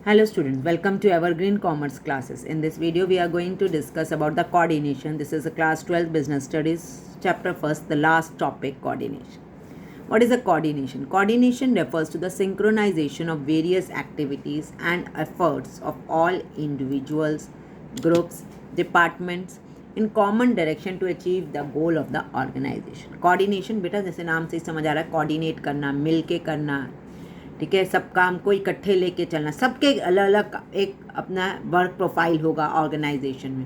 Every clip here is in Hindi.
Hello students, welcome to Evergreen Commerce classes. In this video we are going to discuss about the coordination. This is a class 12 business studies chapter first, the last topic, coordination. What is a coordination? Coordination refers to the synchronization of various activities and efforts of all individuals, groups, departments in common direction to achieve the goal of the organization. Coordination बेटा जैसे नाम से ही समझ आ रहा है, कोऑर्डिनेट करना, मिल के करना, ठीक है, सब काम को इकट्ठे लेके चलना, सबके अलग अलग एक अपना वर्क प्रोफाइल होगा ऑर्गेनाइजेशन में,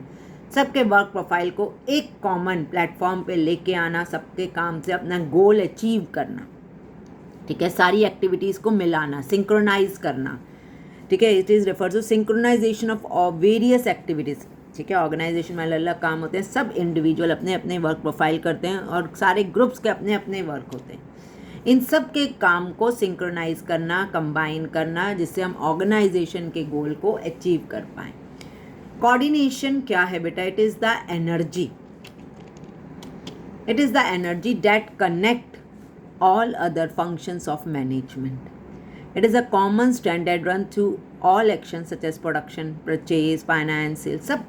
सबके वर्क प्रोफाइल को एक कॉमन प्लेटफॉर्म पे लेके आना, सबके काम से अपना गोल अचीव करना, ठीक है, सारी एक्टिविटीज़ को मिलाना, सिंक्रोनाइज करना, ठीक है, it is refer to synchronisation of various activities, ठीक है, ऑर्गेनाइजेशन में अलग अलग काम होते हैं, सब इंडिविजुअल अपने अपने वर्क प्रोफाइल करते हैं और सारे ग्रुप्स के अपने अपने वर्क होते हैं, इन सब के काम को सिंक्रोनाइज करना, कंबाइन करना, जिससे हम ऑर्गेनाइजेशन के गोल को अचीव कर पाएँ. कोऑर्डिनेशन क्या है बेटा? It is the energy, it is the energy that connect all other functions of management. It is a common standard run through all actions such as production, purchase, finance, sales. सब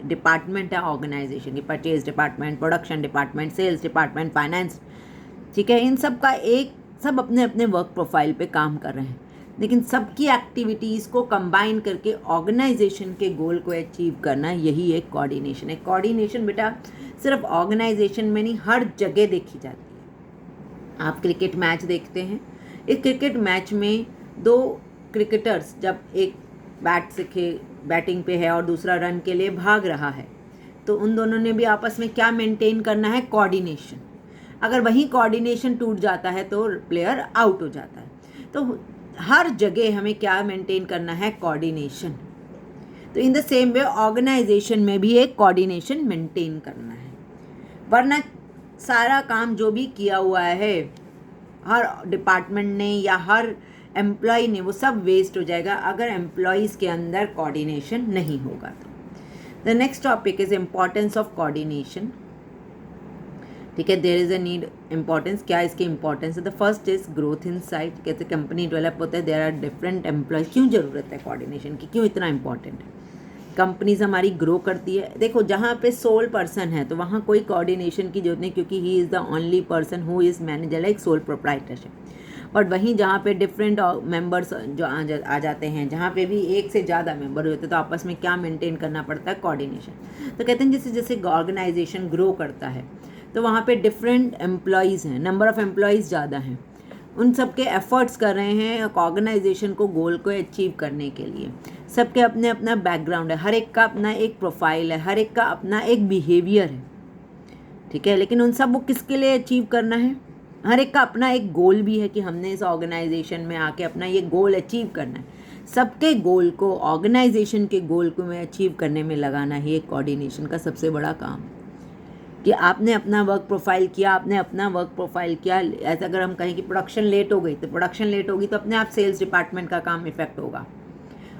डिपार्टमेंट है ऑर्गेनाइजेशन की, purchase department, production department, sales department, finance, ठीक है, इन सब का एक सब अपने अपने वर्क प्रोफाइल पे काम कर रहे हैं, लेकिन सबकी एक्टिविटीज़ को कंबाइन करके ऑर्गेनाइजेशन के गोल को अचीव करना, यही एक कोऑर्डिनेशन है. कोऑर्डिनेशन बेटा सिर्फ ऑर्गेनाइजेशन में नहीं, हर जगह देखी जाती है. आप क्रिकेट मैच देखते हैं, इस क्रिकेट मैच में दो क्रिकेटर्स जब एक बैटिंग पे है और दूसरा रन के लिए भाग रहा है, तो उन दोनों ने भी आपस में क्या मेंटेन करना है? कोऑर्डिनेशन. अगर वही कोऑर्डिनेशन टूट जाता है तो प्लेयर आउट हो जाता है. तो हर जगह हमें क्या मेंटेन करना है? कोऑर्डिनेशन. तो in the same way organisation में भी एक कोऑर्डिनेशन मेंटेन करना है, वरना सारा काम जो भी किया हुआ है हर डिपार्टमेंट ने या हर एम्प्लॉय ने, वो सब वेस्ट हो जाएगा अगर एम्प्लॉयज़ के अंदर कोऑर्डिनेशन नहीं होगा. तो the next topic is importance of coordination, ठीक है, there is a need importance. क्या इसकी इम्पॉर्टेंस है? The first is growth in site. कैसे कंपनी डेवलप होता है, देयर आर डिफरेंट एम्प्लॉयज़. क्यों ज़रूरत है कोऑर्डिनेशन की, क्यों इतना इंपॉर्टेंट है? कंपनीज हमारी ग्रो करती है. देखो जहाँ पे सोल पर्सन है तो वहाँ कोई कोऑर्डिनेशन की जरूरत नहीं, क्योंकि he is the only person who is manager, like sole proprietorship. But वहीं जहाँ पे डिफरेंट मेंबर्स जो आ जाते हैं, जहाँ पे भी एक से ज़्यादा मेंबर होते हैं, तो आपस में क्या मेंटेन करना पड़ता है? कोऑर्डिनेशन. तो कहते हैं जैसे जैसे ऑर्गेनाइजेशन ग्रो करता है तो वहाँ पे डिफरेंट एम्प्लॉयज़ हैं, नंबर ऑफ़ एम्प्लॉयज़ ज़्यादा हैं, उन सब के एफर्ट्स कर रहे हैं ऑर्गेनाइजेशन को गोल को अचीव करने के लिए. सबके अपने अपना बैकग्राउंड है, हर एक का अपना एक प्रोफाइल है, हर एक का अपना एक बिहेवियर है, ठीक है, लेकिन उन सब वो किसके लिए अचीव करना है? हर एक का अपना एक गोल भी है कि हमने इस ऑर्गेनाइजेशन में आके अपना ये गोल अचीव करना है. सबके गोल को, ऑर्गेनाइजेशन के गोल को में अचीव करने में लगाना ही एक कोऑर्डिनेशन का सबसे बड़ा काम है. कि आपने अपना वर्क प्रोफाइल किया, आपने अपना वर्क प्रोफाइल किया. ऐसा अगर हम कहें कि प्रोडक्शन लेट हो गई, तो प्रोडक्शन लेट होगी तो अपने आप सेल्स डिपार्टमेंट का काम इफेक्ट होगा,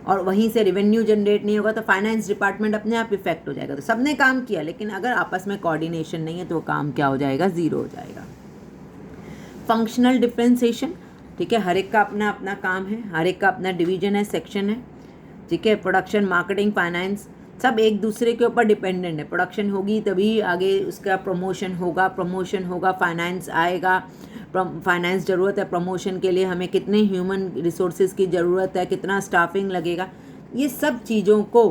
और वहीं से रेवेन्यू जनरेट नहीं होगा तो फाइनेंस डिपार्टमेंट अपने आप इफेक्ट हो जाएगा. तो सबने काम किया, लेकिन अगर आपस में कोऑर्डिनेशन नहीं है तो वो काम क्या हो जाएगा? ज़ीरो हो जाएगा. फंक्शनल डिफ्रेंसिएशन, ठीक है, हर एक का अपना अपना काम है, हर एक का अपना डिवीजन है, सेक्शन है, ठीक है. प्रोडक्शन, मार्केटिंग, फाइनेंस सब एक दूसरे के ऊपर डिपेंडेंट है. प्रोडक्शन होगी तभी आगे उसका प्रमोशन होगा, फाइनेंस आएगा, फाइनेंस ज़रूरत है प्रमोशन के लिए, हमें कितने ह्यूमन रिसोर्सेज की ज़रूरत है, कितना स्टाफिंग लगेगा, ये सब चीज़ों को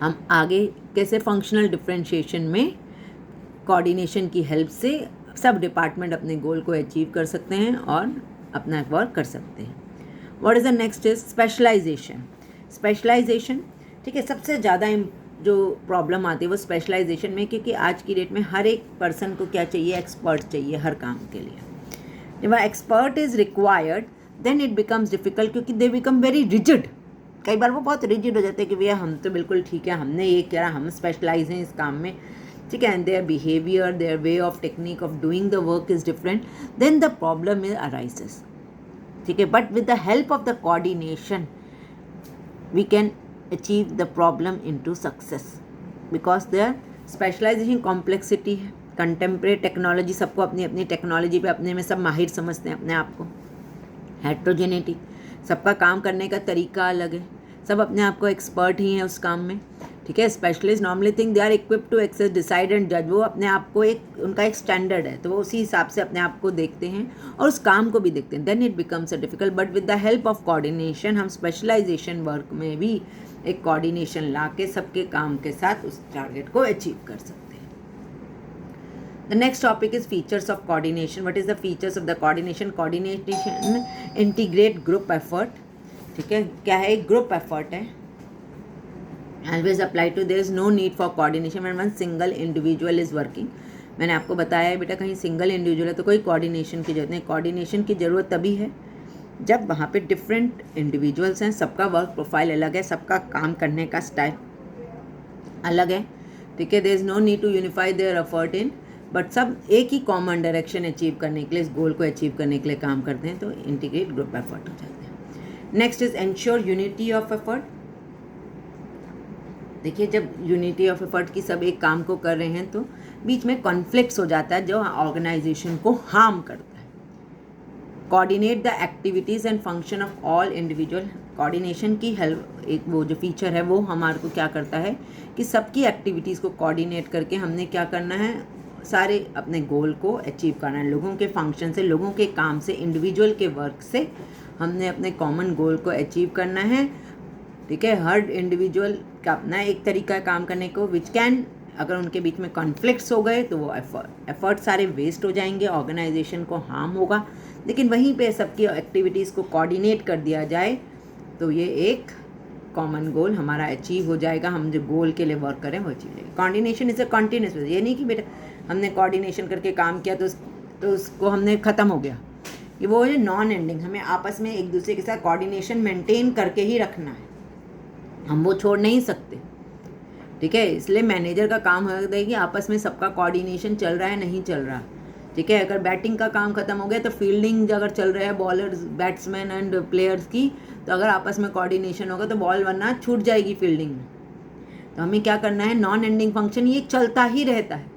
हम आगे कैसे फंक्शनल डिफरेंशिएशन में कोऑर्डिनेशन की हेल्प से सब डिपार्टमेंट अपने गोल को अचीव कर सकते हैं और अपना वर्क कर सकते हैं. What is the next is specialisation. Specialisation, ठीक है, सबसे ज़्यादा जो प्रॉब्लम आती है वो स्पेशलाइजेशन में, क्योंकि आज की डेट में हर एक पर्सन को क्या चाहिए? एक्सपर्ट चाहिए हर काम के लिए. जब expert is required then it becomes difficult, क्योंकि दे बिकम वेरी रिजिड. कई बार वो बहुत रिजिड हो जाते हैं कि भैया हम तो बिल्कुल ठीक है, हमने ये किया, हम स्पेशलाइज हैं इस काम में, ठीक है, and their behaviour, their way of technique of doing the work is different, then the problem is arises, ठीक है. But with the help of the coordination we can achieve the problem into success, because their specialization complexity है, कंटेम्प्रेरी टेक्नोलॉजी, सबको अपनी अपनी टेक्नोलॉजी पे अपने में सब माहिर समझते हैं अपने आप को. हेट्रोजेनिटी, सबका काम करने का तरीका अलग है, सब अपने आप को एक्सपर्ट ही हैं उस काम में, ठीक है। Specialist normally think they are equipped to access, decide and जज, वो अपने आप को उनका एक स्टैंडर्ड है, तो वो उसी हिसाब से अपने आप को देखते हैं और उस काम को भी देखते हैं। Then it becomes a difficult, but with the help of coordination हम स्पेशलाइजेशन वर्क में भी एक कोऑर्डिनेशन ला के सबके काम के साथ उस टारगेट को अचीव कर सकते हैं। The next topic is features of coordination. What is the features of the coordination? Coordination integrate group effort. ठीक है, क्या है? एक ग्रुप एफर्ट है. Always apply to, there is no need for coordination when one single individual is working. मैंने आपको बताया है बेटा, कहीं सिंगल इंडिविजुअल है तो कोई कोऑर्डिनेशन की जरूरत नहीं. कोऑर्डिनेशन की ज़रूरत तभी है जब वहाँ पे डिफरेंट इंडिविजुअल्स हैं, सबका वर्क प्रोफाइल अलग है, सबका काम करने का स्टाइल अलग है, ठीक है. There is no need to unify their effort in, but सब एक ही कॉमन डायरेक्शन अचीव करने के लिए, इस गोल को अचीव करने के लिए काम करते हैं, तो इंटीग्रेट ग्रुप एफर्ट हो जाते हैं. Next is ensure unity of effort. देखिए, जब यूनिटी ऑफ एफर्ट की सब एक काम को कर रहे हैं तो बीच में कॉन्फ्लिक्ट्स हो जाता है जो ऑर्गेनाइजेशन को हार्म करता है. Coordinate the activities and function of all individual. Coordination की हेल्प, एक वो जो फीचर है वो हमारे को क्या करता है कि सबकी एक्टिविटीज़ को कोऑर्डिनेट करके हमने क्या करना है, सारे अपने गोल को अचीव करना है. लोगों के फंक्शन से, लोगों के काम से, इंडिविजुअल के वर्क से हमने अपने कॉमन गोल को अचीव करना है, ठीक है. हर इंडिविजुअल का अपना एक तरीका है काम करने को, विच कैन, अगर उनके बीच में कॉन्फ्लिक्ट्स हो गए तो वो एफर्ट सारे वेस्ट हो जाएंगे, ऑर्गेनाइजेशन को हार्म होगा. लेकिन वहीं पे सबकी एक्टिविटीज़ को कोऑर्डिनेट कर दिया जाए तो ये एक कॉमन गोल हमारा अचीव हो जाएगा. हम जो गोल के लिए वर्क करें वो अचीव हो जाएगा. Coordination is a continuous. ये नहीं कि बेटा हमने कोऑर्डिनेशन करके काम किया तो उसको हमने ख़त्म हो गया. ये वो है नॉन एंडिंग. हमें आपस में एक दूसरे के साथ कोऑर्डिनेशन मेंटेन करके ही रखना है, हम वो छोड़ नहीं सकते, ठीक है. इसलिए मैनेजर का काम होता है कि आपस में सबका कोऑर्डिनेशन चल रहा है नहीं चल रहा, ठीक है. अगर बैटिंग का काम ख़त्म हो गया तो फील्डिंग अगर चल रहा है, बॉलर्स, बैट्समैन एंड प्लेयर्स की, तो अगर आपस में कोऑर्डिनेशन होगा तो बॉल वरना छूट जाएगी फील्डिंग में. तो हमें क्या करना है, नॉन एंडिंग फंक्शन ये चलता ही रहता है,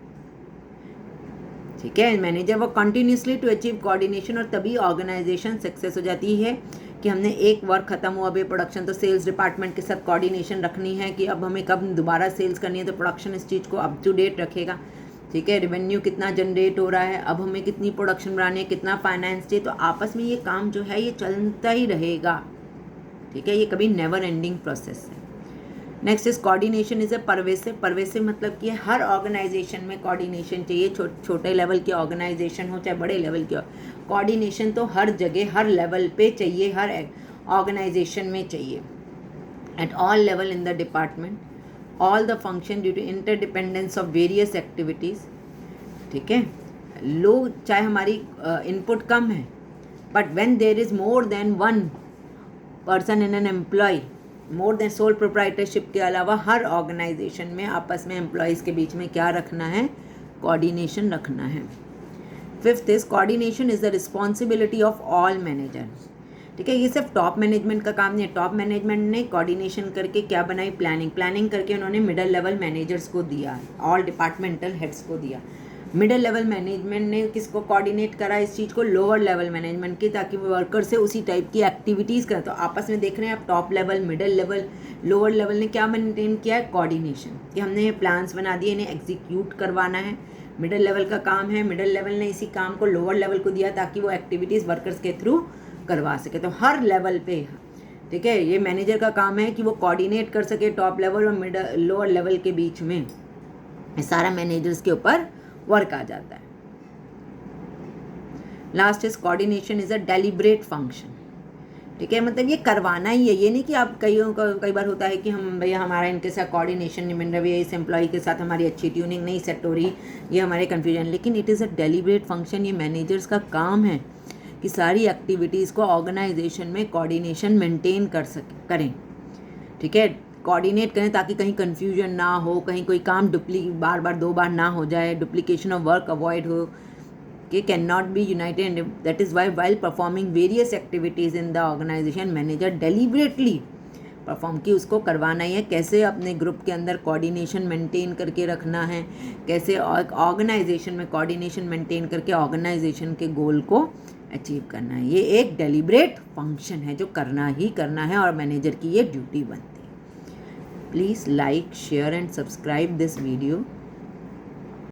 ठीक है. मैनेजर वो कंटिन्यूसली टू अचीव कोऑर्डिनेशन, और तभी ऑर्गेनाइजेशन सक्सेस हो जाती है कि हमने एक वर्क ख़त्म हुआ अभी प्रोडक्शन, तो सेल्स डिपार्टमेंट के साथ कोऑर्डिनेशन रखनी है कि अब हमें कब दोबारा सेल्स करनी है, तो प्रोडक्शन इस चीज़ को अप टू डेट रखेगा, ठीक है. रेवेन्यू कितना जनरेट हो रहा है, अब हमें कितनी प्रोडक्शन बढ़ानी है, कितना फाइनेंस चाहिए, तो आपस में ये काम जो है ये चलता ही रहेगा, ठीक है. ये कभी नेवर एंडिंग प्रोसेस है. Next is coordination is a pervasive. Pervasive मतलब कि हर ऑर्गेनाइजेशन में कोऑर्डिनेशन चाहिए, छोटे लेवल की ऑर्गेनाइजेशन हो चाहे बड़े लेवल की, कोऑर्डिनेशन तो हर जगह हर लेवल पे चाहिए, हर ऑर्गेनाइजेशन में चाहिए. At all level in the department, all the function due to interdependence of various activities, ठीक है. लोग चाहे हमारी इनपुट कम है, but when there is more than one person in an employ, more than sole proprietorship के अलावा हर ऑर्गेनाइजेशन में आपस में एम्प्लॉयज़ के बीच में क्या रखना है, कोऑर्डिनेशन रखना है. Fifth is coordination is the responsibility of all manager, ठीक है. ये सिर्फ टॉप मैनेजमेंट का काम नहीं है. टॉप मैनेजमेंट ने कोऑर्डिनेशन करके क्या बनाई, प्लानिंग करके उन्होंने मिडल लेवल मैनेजर्स को दिया, ऑल डिपार्टमेंटल हेड्स को दिया. मिडल लेवल मैनेजमेंट ने किसको कोऑर्डिनेट करा इस चीज़ को, लोअर लेवल मैनेजमेंट की, ताकि वो वर्कर से उसी टाइप की एक्टिविटीज़ करें. तो आपस में देख रहे हैं आप, top level, middle level, lower level ने क्या मेंटेन किया है, कोऑर्डिनेशन, कि हमने ये प्लान्स बना दिए, इन्हें एग्जीक्यूट करवाना है. मिडल लेवल का काम है, मिडल लेवल ने इसी काम को लोअर लेवल को दिया ताकि वो एक्टिविटीज़ वर्कर्स के थ्रू करवा सके. तो हर लेवल पे, ठीक है, ये मैनेजर का काम है कि वो कोऑर्डिनेट कर सके टॉप लेवल और मिडल लोअर लेवल के बीच में. ये सारा मैनेजर्स के ऊपर वर्क आ जाता है. Last is coordination is a deliberate function, ठीक है. मतलब ये करवाना ही है, ये नहीं कि आप कई बार होता है कि हम भैया हमारा इनके साथ कोऑर्डिनेशन नहीं मिल रहा है, इस एम्प्लॉय के साथ हमारी अच्छी ट्यूनिंग नहीं सेट हो रही, ये हमारे कन्फ्यूजन. लेकिन it is a deliberate function. ये मैनेजर्स का काम है कि सारी एक्टिविटीज़ को ऑर्गेनाइजेशन में कोऑर्डिनेशन मेंटेन करें, ठीक है. कोऑर्डिनेट करें ताकि कहीं कन्फ्यूजन ना हो, कहीं कोई काम बार बार 2 बार ना हो जाए, डुप्लीकेशन ऑफ वर्क अवॉइड हो, कि can not be united. That is why while performing various activities in the organisation manager deliberately perform की, उसको करवाना ही है. कैसे अपने ग्रुप के अंदर कोऑर्डिनेशन मेंटेन करके रखना है, कैसे ऑर्गेनाइजेशन में कोऑर्डिनेशन मेंटेन करके ऑर्गेनाइजेशन के गोल को अचीव करना है। ये एक डेलिब्रेट फंक्शन है जो करना ही करना है और मैनेजर की ये ड्यूटी बनती है। Please like, share and subscribe this video.